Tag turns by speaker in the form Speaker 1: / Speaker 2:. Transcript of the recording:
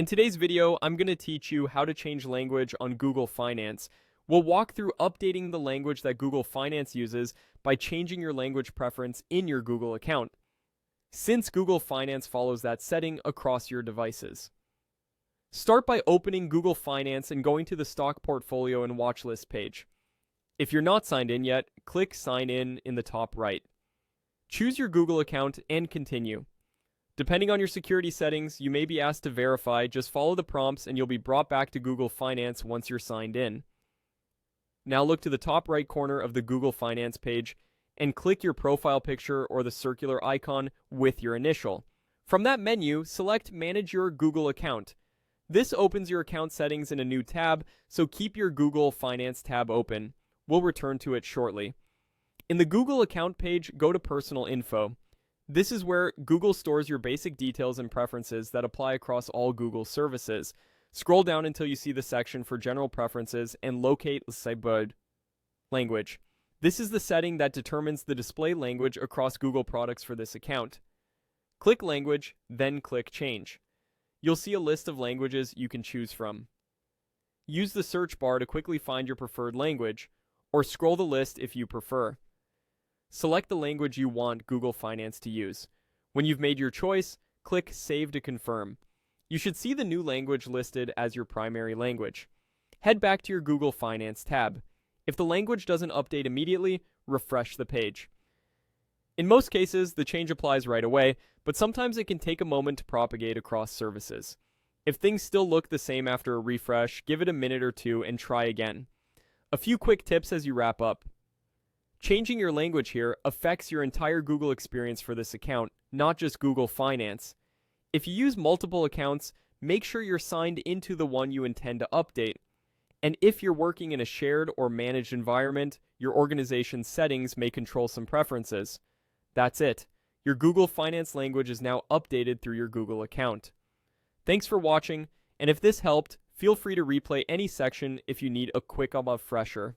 Speaker 1: In today's video, I'm going to teach you how to change language on Google Finance. We'll walk through updating the language that Google Finance uses by changing your language preference in your Google account, since Google Finance follows that setting across your devices. Start by opening Google Finance and going to the Stock Portfolio and Watchlist page. If you're not signed in yet, click Sign in the top right. Choose your Google account and continue. Depending on your security settings, you may be asked to verify. Just follow the prompts and you'll be brought back to Google Finance once you're signed in. Now look to the top right corner of the Google Finance page and click your profile picture or the circular icon with your initial. From that menu, select Manage Your Google Account. This opens your account settings in a new tab, so keep your Google Finance tab open. We'll return to it shortly. In the Google account page, go to Personal Info. This is where Google stores your basic details and preferences that apply across all Google services. Scroll down until you see the section for General Preferences and locate Language. This is the setting that determines the display language across Google products for this account. Click Language, then click Change. You'll see a list of languages you can choose from. Use the search bar to quickly find your preferred language, or scroll the list if you prefer. Select the language you want Google Finance to use. When you've made your choice, click Save to confirm. You should see the new language listed as your primary language. Head back to your Google Finance tab. If the language doesn't update immediately, refresh the page. In most cases, the change applies right away, but sometimes it can take a moment to propagate across services. If things still look the same after a refresh, give it a minute or two and try again. A few quick tips as you wrap up. Changing your language here affects your entire Google experience for this account, not just Google Finance. If you use multiple accounts, make sure you're signed into the one you intend to update. And if you're working in a shared or managed environment, your organization's settings may control some preferences. That's it. Your Google Finance language is now updated through your Google account. Thanks for watching, and if this helped, feel free to replay any section if you need a quick refresher.